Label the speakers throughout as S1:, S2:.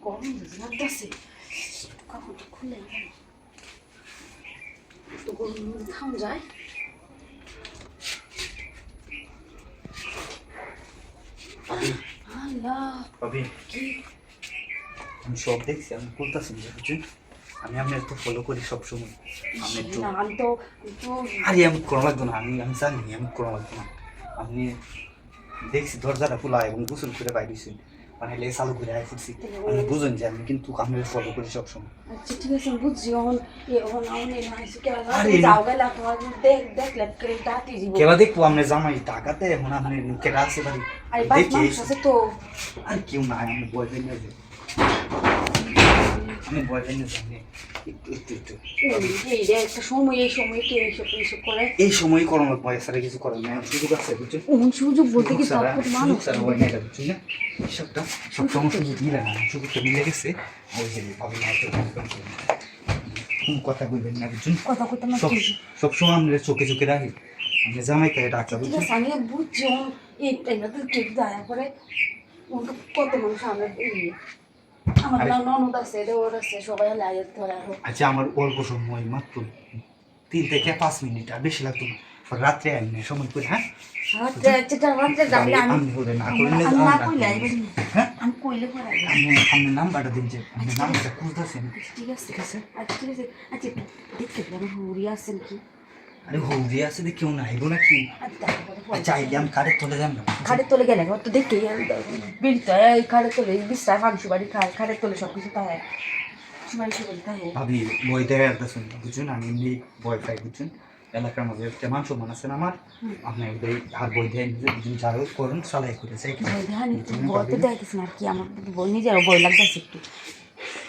S1: গরম লাগতেছে, কাপড়টা খুলে তো গরম খাওয়া যায়।
S2: ভাবি
S1: কি
S2: আমি সব দেখছি, আমি বলতেছি বুঝছেন, আমি আপনার তো ফলো করি সবসময়। আমি একটু
S1: আমি তো
S2: আরে আমি করা লাগতো না, আমি আমি জানি আমি করা লাগতো না। আপনি দেখছি দরজাটা খোলা এবং গোসল করে বাইরেছি, মানে লে চালু করে আয় ফুটছি। আপনি বুঝুন যে আমি কিন্তু আপনার ফলো করি সবসময়।
S1: আচ্ছা ঠিক আছে, আমি বুঝছি। এখন
S2: আরে
S1: যাও গেলে তোমার দেখলে ডাকি দিব।
S2: কেবা দেখবো আপনার জামাই টাকাতে, এখন আপনার কেটা আছে বাড়ি
S1: আরে বাস
S2: দেখি।
S1: মানুষ আছে তো।
S2: আর কেউ নাই, আমি বয়ফ্রেন্ড আছে, আমি বয়ফ্রেন্ড আছে। আপনি একটু একটু একটু
S1: এই রে একটা সময়, এই সময় কে এইসব করে?
S2: এই সময় করানো পয়সাটা কিছু করার না, সুযোগ আছে বুঝছেন।
S1: সুযোগ বলতে কি তারপর মানুষ
S2: বুঝছেন না, সবটা সব সমস্যা মিলে না, সুযোগটা মিলে গেছে। ওই যে ভাবি না কথা বলবেন না বুঝছেন,
S1: কথা কইতে না।
S2: সবসময় আমরা চোখে চোখে রাখি। আমরা জামাইকে ডাক্তার
S1: ঠিক
S2: বুঝছেন।
S1: আছে, আমি বুঝছি। এই টাইমটা তো কেক দেয়া করে কত মানুষ আমরা আমার ননদ আছে, দেওয়ার আছে, সবাই লাগে ধরে আরো।
S2: আচ্ছা আমার অল্প সময় মাত্র 3 থেকে 5 মিনিট, আর বেশি লাগতো না। রাত্রে আইনে সময় করে, হ্যাঁ আমি হলে না করলে হ্যাঁ
S1: আমি কইলে পরে
S2: আপনি নাম্বারটা দিন, যে আপনি নাম্বারটা খুঁজতেছেন।
S1: ঠিক আছে ঠিক আছে আচ্ছা ঠিক আছে। আচ্ছা দেখতে পেলাম হুড়ি আছেন কি?
S2: আরে হৌদি আছে যে কেউ নাই বলে কি চাইলে আমি কারের তোলে যান না।
S1: খাটের তলে গেলে তো দেখে বেরিতে এই খাটের তলে বিশ্রায় মাংস বাড়ি খায়, খাটের তলে সব কিছু তাই সুবাই সুবাই তাই।
S2: ভাবি বই দেয় আসতেছেন বুঝছেন, আমি এমনি বই খাই বুঝছেন। এলাকার মধ্যে একটা মাংস বানাচ্ছেন আমার, আপনার ওই আর বই দেয় নিজে বুঝুন, যা হোক করুন চালাই করে চাই।
S1: বই দেখানি বই তো দেখেছি না আর কি, আমার বই নিজেরও বই লাগতেছে একটু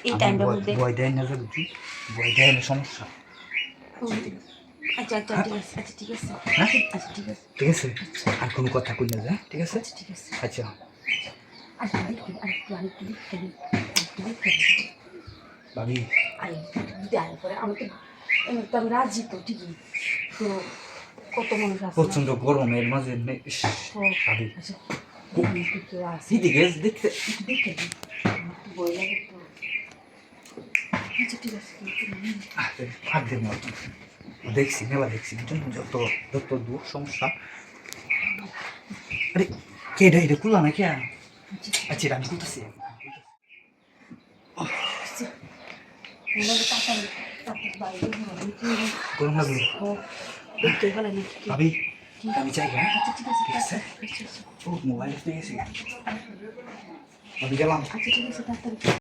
S1: এই টাইমটার মধ্যে।
S2: বই দেয় না বুঝছি, বই দেয় না সমস্যা।
S1: আচ্ছা আচ্ছা ঠিক আছে, আচ্ছা ঠিক আছে,
S2: হ্যাঁ
S1: আচ্ছা ঠিক আছে,
S2: ঠিক আছে, আর কোনো কথা কই না যায়, ঠিক আছে
S1: আচ্ছা ঠিক আছে।
S2: আচ্ছা।
S1: আরেকটু দেখি, আরেকটু দেখে দিই, আরেকটু দেখে দিই।
S2: ভাবি
S1: আরে দেওয়ার পরে আমি তো এমনি তো আমি রাজি তো ঠিকই, তো কত মানুষ আছে
S2: প্রচন্ড গরমের মাঝে ভাবি
S1: আচ্ছা দেখি একটু কেউ আছে
S2: এদিকে দেখতে
S1: একটু দেখে দিই, আমার তো বই লাগে তো। আচ্ছা ঠিক আছে,
S2: আগের মতো দেখছি, মেলা দেখছি বুঝছেন, যত যত দূর সমস্যা। আরে কে এটা খুললা না কে? আচ্ছা আমি খুলতেছি। গরম লাগলো
S1: দেখতে ভালো নাকি?
S2: ভাবি আমি চাই, হ্যাঁ
S1: আচ্ছা ঠিক আছে,
S2: ঠিক আছে।
S1: আচ্ছা
S2: ও মোবাইল পেয়ে গেছি, ভাবি গেলাম।
S1: আচ্ছা ঠিক আছে তাড়াতাড়ি।